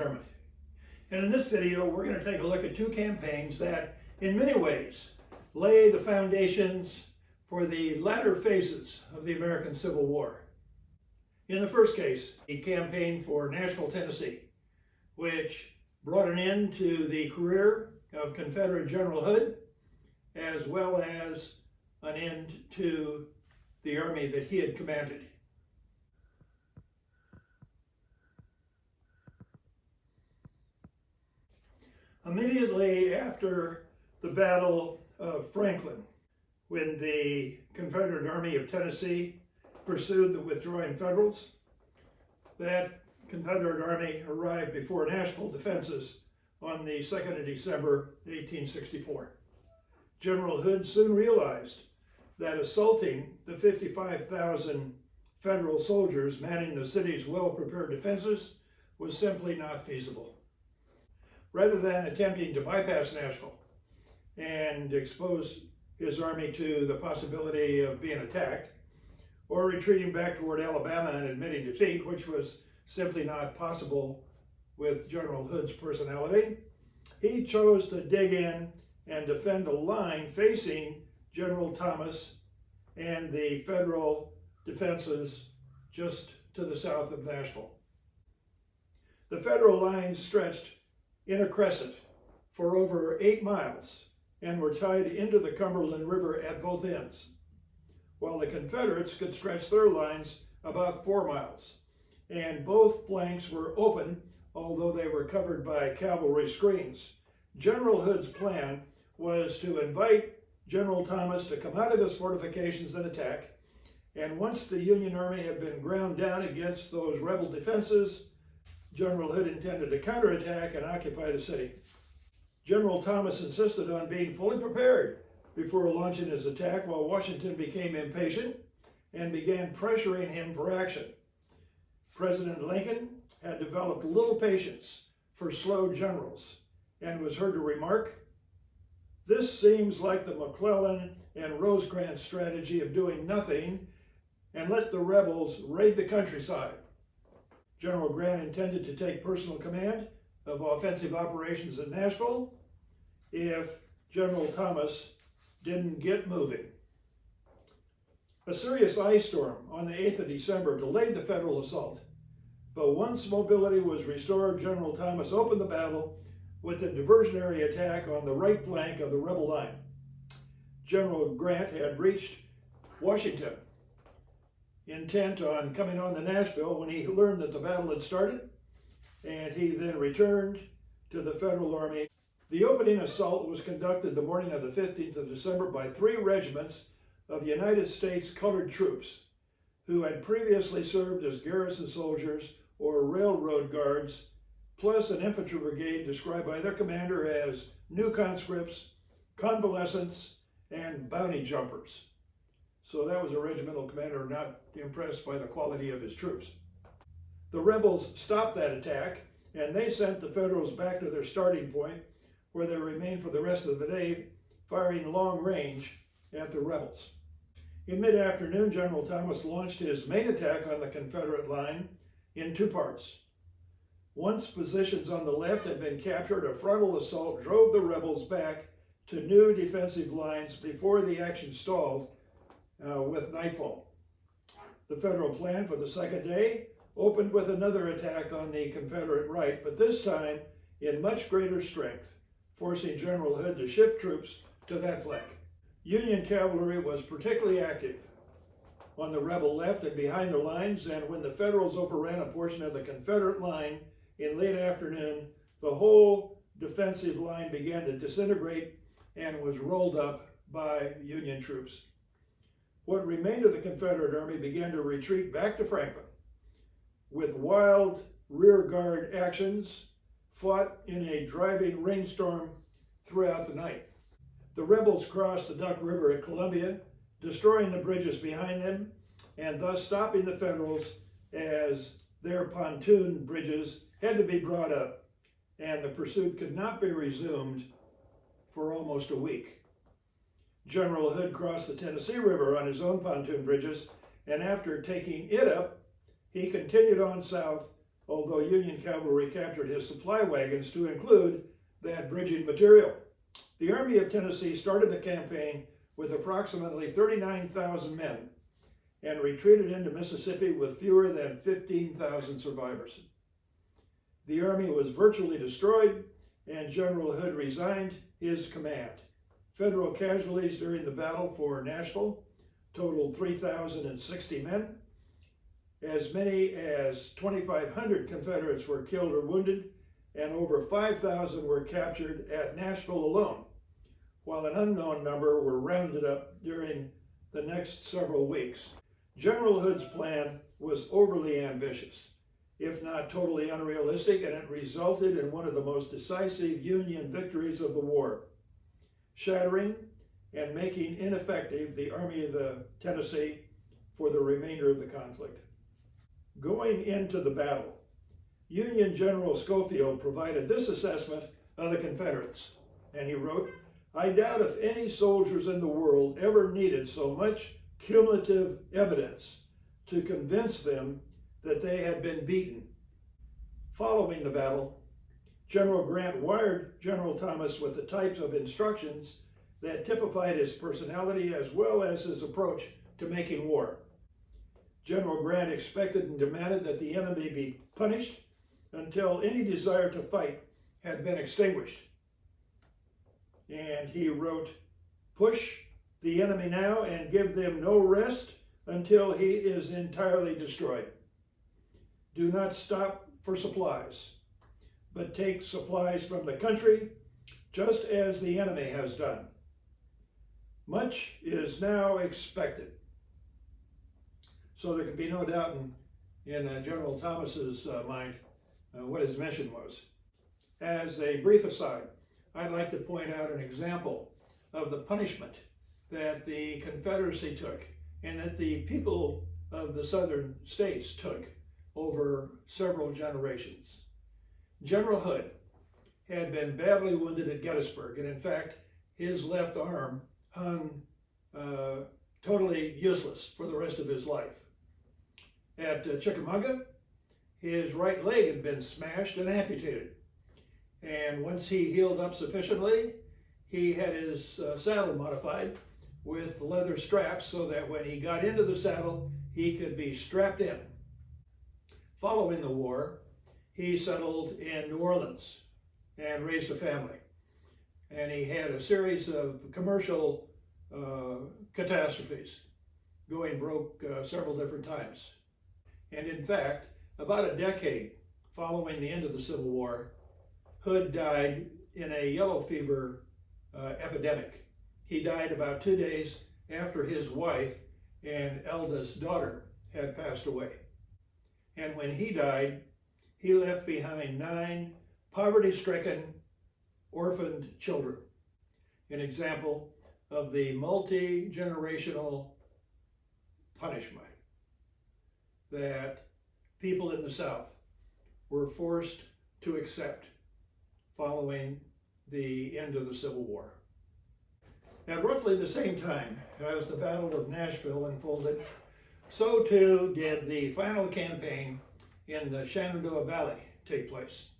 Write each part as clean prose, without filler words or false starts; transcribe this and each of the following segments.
environment. And in this video, we're going to take a look at two campaigns that, in many ways, lay the foundations for the latter phases of the American Civil War. In the first case, the campaign for Nashville, Tennessee, which brought an end to the career of Confederate General Hood, as well as an end to the army that he had commanded. Immediately after the Battle of Franklin, when the Confederate Army of Tennessee pursued the withdrawing Federals, that Confederate Army arrived before Nashville defenses on the 2nd of December, 1864. General Hood soon realized that assaulting the 55,000 Federal soldiers manning the city's well-prepared defenses was simply not feasible. Rather than attempting to bypass Nashville and expose his army to the possibility of being attacked, or retreating back toward Alabama and admitting defeat, which was simply not possible with General Hood's personality, he chose to dig in and defend a line facing General Thomas and the Federal defenses just to the south of Nashville. The Federal lines stretched in a crescent for over 8 miles and were tied into the Cumberland River at both ends, while the Confederates could stretch their lines about 4 miles, and both flanks were open, although they were covered by cavalry screens. General Hood's plan was to invite General Thomas to come out of his fortifications and attack, and once the Union Army had been ground down against those rebel defenses, General Hood intended to counterattack and occupy the city. General Thomas insisted on being fully prepared before launching his attack, while Washington became impatient and began pressuring him for action. President Lincoln had developed little patience for slow generals and was heard to remark, "This seems like the McClellan and Rosecrans strategy of doing nothing and let the rebels raid the countryside." General Grant intended to take personal command of offensive operations in Nashville if General Thomas didn't get moving. A serious ice storm on the 8th of December delayed the Federal assault, but once mobility was restored, General Thomas opened the battle with a diversionary attack on the right flank of the rebel line. General Grant had reached Washington, intent on coming on to Nashville, when he learned that the battle had started, and he then returned to the Federal Army. The opening assault was conducted the morning of the 15th of December by 3 regiments of United States colored troops who had previously served as garrison soldiers or railroad guards, plus an infantry brigade described by their commander as new conscripts, convalescents, and bounty jumpers. So that was a regimental commander not impressed by the quality of his troops. The rebels stopped that attack, and they sent the Federals back to their starting point, where they remained for the rest of the day, firing long range at the rebels. In mid-afternoon, General Thomas launched his main attack on the Confederate line in 2 parts. Once positions on the left had been captured, a frontal assault drove the rebels back to new defensive lines before the action stalled with nightfall. The Federal plan for the second day opened with another attack on the Confederate right, but this time in much greater strength, forcing General Hood to shift troops to that flank. Union cavalry was particularly active on the rebel left and behind the lines, and when the Federals overran a portion of the Confederate line in late afternoon, the whole defensive line began to disintegrate and was rolled up by Union troops. What remained of the Confederate Army began to retreat back to Franklin, with wild rear guard actions fought in a driving rainstorm throughout the night. The rebels crossed the Duck River at Columbia, destroying the bridges behind them, and thus stopping the Federals as their pontoon bridges had to be brought up, and the pursuit could not be resumed for almost a week. General Hood crossed the Tennessee River on his own pontoon bridges, and after taking it up, he continued on south although Union cavalry captured his supply wagons to include that bridging material. The Army of Tennessee started the campaign with approximately 39,000 men and retreated into Mississippi with fewer than 15,000 survivors. The army was virtually destroyed, and General Hood resigned his command. Federal casualties during the battle for Nashville totaled 3,060 men. As many as 2,500 Confederates were killed or wounded, and over 5,000 were captured at Nashville alone, while an unknown number were rounded up during the next several weeks. General Hood's plan was overly ambitious, if not totally unrealistic, and it resulted in one of the most decisive Union victories of the war, shattering and making ineffective the Army of the Tennessee for the remainder of the conflict. Going into the battle, Union General Schofield provided this assessment of the Confederates, and he wrote, "I doubt if any soldiers in the world ever needed so much cumulative evidence to convince them that they had been beaten." Following the battle, General Grant wired General Thomas with the types of instructions that typified his personality as well as his approach to making war. General Grant expected and demanded that the enemy be punished until any desire to fight had been extinguished. And he wrote, "Push the enemy now and give them no rest until he is entirely destroyed. Do not stop for supplies, but take supplies from the country, just as the enemy has done. Much is now expected." So there can be no doubt in General Thomas's mind what his mission was. As a brief aside, I'd like to point out an example of the punishment that the Confederacy took and that the people of the southern states took over several generations. General Hood had been badly wounded at Gettysburg, and in fact, his left arm hung totally useless for the rest of his life. At Chickamauga, his right leg had been smashed and amputated. And once he healed up sufficiently, he had his saddle modified with leather straps so that when he got into the saddle, he could be strapped in. Following the war, he settled in New Orleans and raised a family. And he had a series of commercial catastrophes, going broke several different times. And in fact, about a decade following the end of the Civil War, Hood died in a yellow fever epidemic. He died about 2 days after his wife and eldest daughter had passed away. And when he died, he left behind 9 poverty-stricken, orphaned children, an example of the multi-generational punishment that people in the South were forced to accept following the end of the Civil War. At roughly the same time as the Battle of Nashville unfolded, so too did the final campaign in the Shenandoah Valley take place.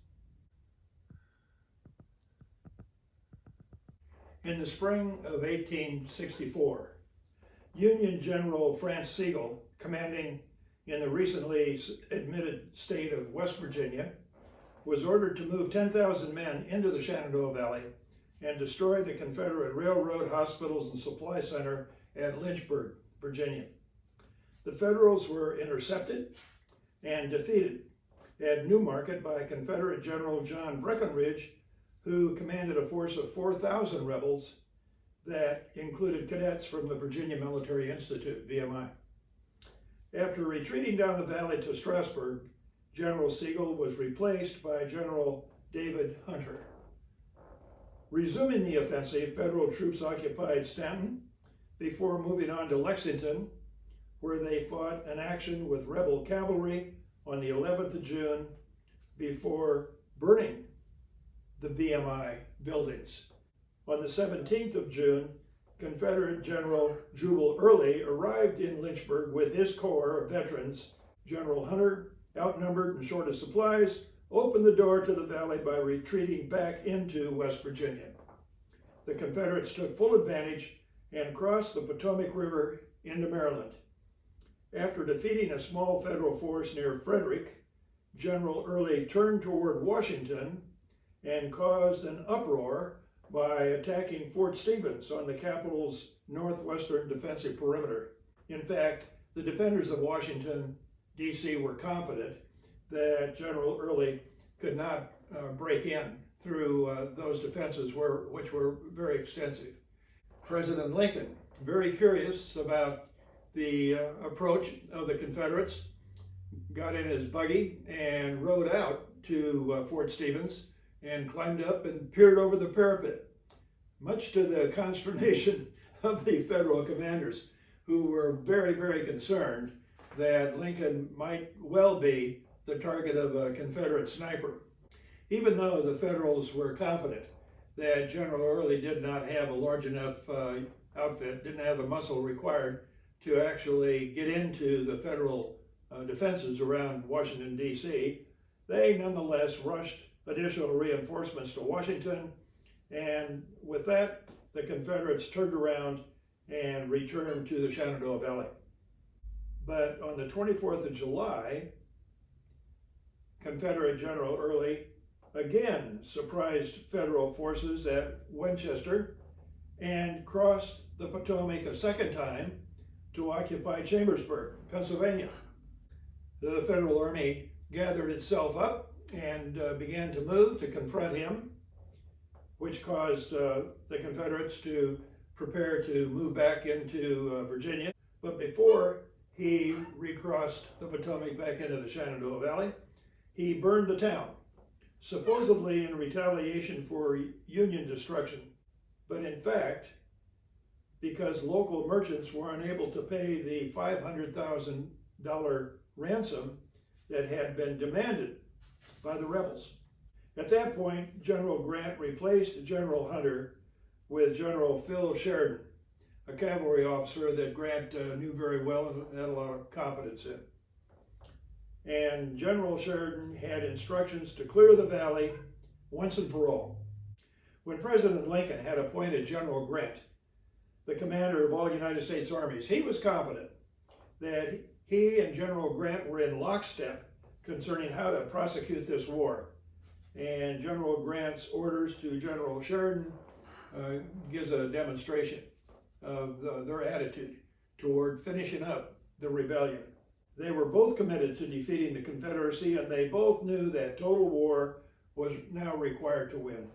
In the spring of 1864, Union General Francis Sigel, commanding in the recently admitted state of West Virginia, was ordered to move 10,000 men into the Shenandoah Valley and destroy the Confederate railroad, hospitals, and supply center at Lynchburg, Virginia. The Federals were intercepted and defeated at Newmarket by Confederate General John Breckinridge, who commanded a force of 4,000 rebels that included cadets from the Virginia Military Institute, VMI. After retreating down the valley to Strasburg, General Sigel was replaced by General David Hunter. Resuming the offensive, Federal troops occupied Stanton before moving on to Lexington, where they fought an action with rebel cavalry on the 11th of June before burning the VMI buildings. On the 17th of June, Confederate General Jubal Early arrived in Lynchburg with his corps of veterans, General Hunter outnumbered and short of supplies, opened the door to the valley by retreating back into West Virginia. The Confederates took full advantage and crossed the Potomac River into Maryland. After defeating a small federal force near Frederick, General Early turned toward Washington and caused an uproar by attacking Fort Stevens on the capital's northwestern defensive perimeter. In fact, the defenders of Washington, D.C. were confident that General Early could not break in through those defenses, which were very extensive. President Lincoln, very curious about the approach of the Confederates, got in his buggy and rode out to Fort Stevens and climbed up and peered over the parapet, much to the consternation of the federal commanders, who were very, very concerned that Lincoln might well be the target of a Confederate sniper. Even though the Federals were confident that General Early did not have a large enough outfit, didn't have the muscle required to actually get into the federal defenses around Washington, D.C., they nonetheless rushed additional reinforcements to Washington, and with that, the Confederates turned around and returned to the Shenandoah Valley. But on the 24th of July, Confederate General Early again surprised federal forces at Winchester and crossed the Potomac a second time to occupy Chambersburg, Pennsylvania. The federal army gathered itself up and began to move to confront him, which caused the Confederates to prepare to move back into Virginia. But before he recrossed the Potomac back into the Shenandoah Valley, he burned the town, supposedly in retaliation for Union destruction. But in fact, because local merchants were unable to pay the $500,000 ransom that had been demanded by the rebels. At that point, General Grant replaced General Hunter with General Phil Sheridan, a cavalry officer that Grant knew very well and had a lot of confidence in. And General Sheridan had instructions to clear the valley once and for all. When President Lincoln had appointed General Grant the commander of all United States armies, he was confident that he and General Grant were in lockstep concerning how to prosecute this war. And General Grant's orders to General Sheridan gives a demonstration of their attitude toward finishing up the rebellion. They were both committed to defeating the Confederacy, and they both knew that total war was now required to win.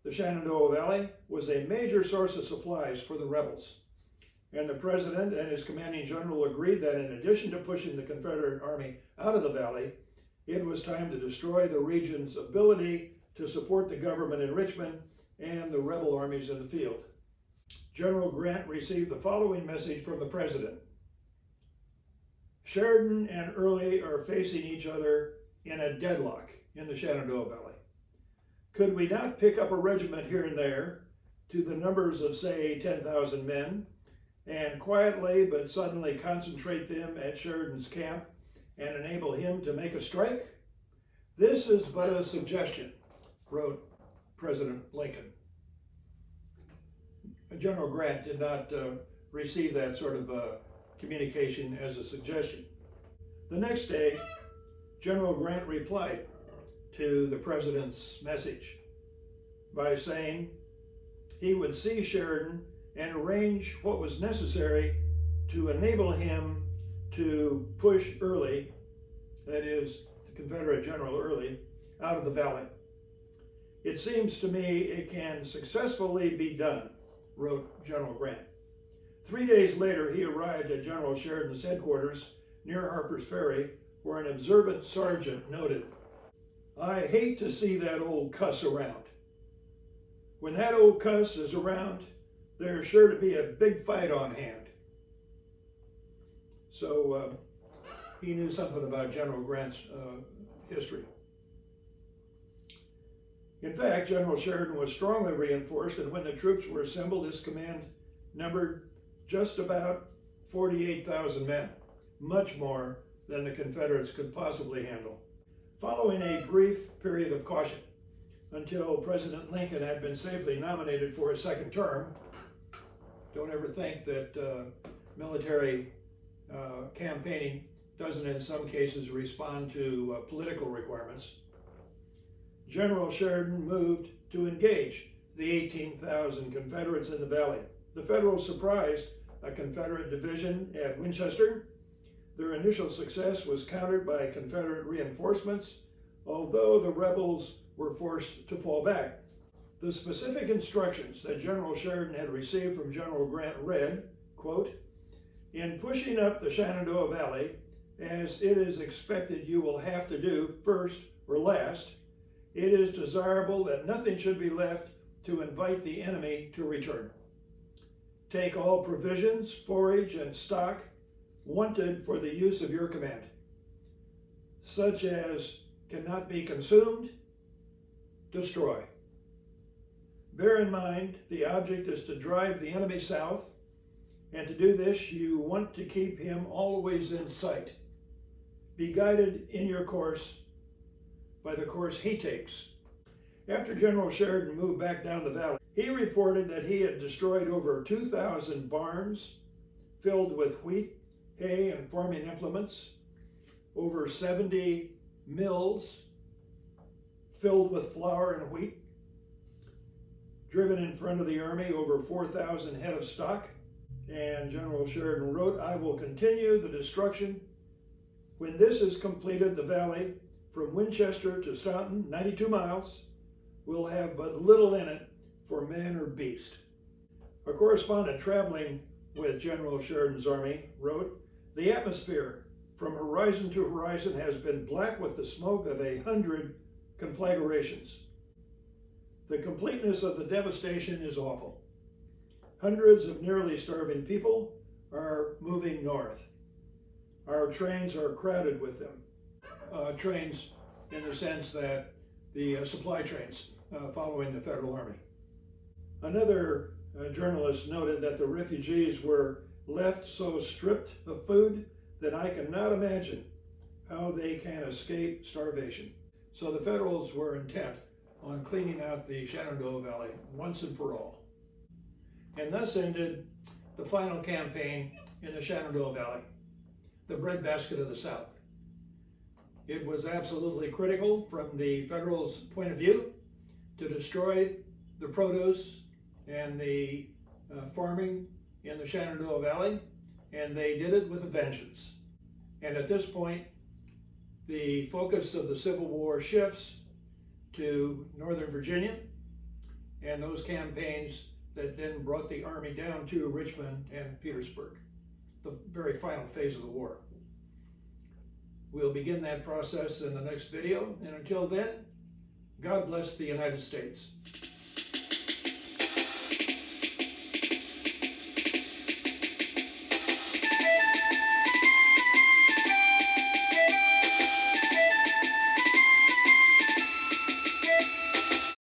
The Shenandoah Valley was a major source of supplies for the rebels, and the president and his commanding general agreed that in addition to pushing the Confederate army out of the valley, it was time to destroy the region's ability to support the government in Richmond and the rebel armies in the field. General Grant received the following message from the president: Sheridan and Early are facing each other in a deadlock in the Shenandoah Valley. Could we not pick up a regiment here and there to the numbers of, say, 10,000 men, and quietly but suddenly concentrate them at Sheridan's camp and enable him to make a strike? This is but a suggestion, wrote President Lincoln. General Grant did not receive that sort of communication as a suggestion. The next day, General Grant replied to the president's message by saying he would see Sheridan and arrange what was necessary to enable him to push Early, that is, the Confederate General Early, out of the valley. It seems to me it can successfully be done, wrote General Grant. 3 days later, he arrived at General Sheridan's headquarters near Harper's Ferry, where an observant sergeant noted, "I hate to see that old cuss around. When that old cuss is around, there's sure to be a big fight on hand." So he knew something about General Grant's history. In fact, General Sheridan was strongly reinforced, and when the troops were assembled, his command numbered just about 48,000 men, much more than the Confederates could possibly handle. Following a brief period of caution until President Lincoln had been safely nominated for a second term, don't ever think that military campaigning doesn't in some cases respond to political requirements, General Sheridan moved to engage the 18,000 Confederates in the valley. The Federals surprised a Confederate division at Winchester. Their initial success was countered by Confederate reinforcements, although the rebels were forced to fall back. The specific instructions that General Sheridan had received from General Grant read, quote, "In pushing up the Shenandoah Valley, as it is expected you will have to do first or last, it is desirable that nothing should be left to invite the enemy to return. Take all provisions, forage, and stock wanted for the use of your command, such as cannot be consumed, destroy. Bear in mind, the object is to drive the enemy south, and to do this, you want to keep him always in sight. Be guided in your course by the course he takes." After General Sheridan moved back down the valley, he reported that he had destroyed over 2,000 barns filled with wheat, hay, and farming implements, over 70 mills filled with flour and wheat, driven in front of the army over 4,000 head of stock. And General Sheridan wrote, "I will continue the destruction. When this is completed, the valley from Winchester to Staunton, 92 miles, will have but little in it for man or beast." A correspondent traveling with General Sheridan's army wrote, "The atmosphere from horizon to horizon has been black with the smoke of 100 conflagrations. The completeness of the devastation is awful. Hundreds of nearly starving people are moving north. Our trains are crowded with them." Trains in the sense that the supply trains following the Federal Army. Another journalist noted that the refugees were left so stripped of food that I cannot imagine how they can escape starvation. So the Federals were intent on cleaning out the Shenandoah Valley once and for all. And thus ended the final campaign in the Shenandoah Valley, the breadbasket of the South. It was absolutely critical from the Federals' point of view to destroy the produce and the farming in the Shenandoah Valley, and they did it with a vengeance. And at this point, the focus of the Civil War shifts to Northern Virginia and those campaigns that then brought the Army down to Richmond and Petersburg, the very final phase of the war. We'll begin that process in the next video, and until then, God bless the United States.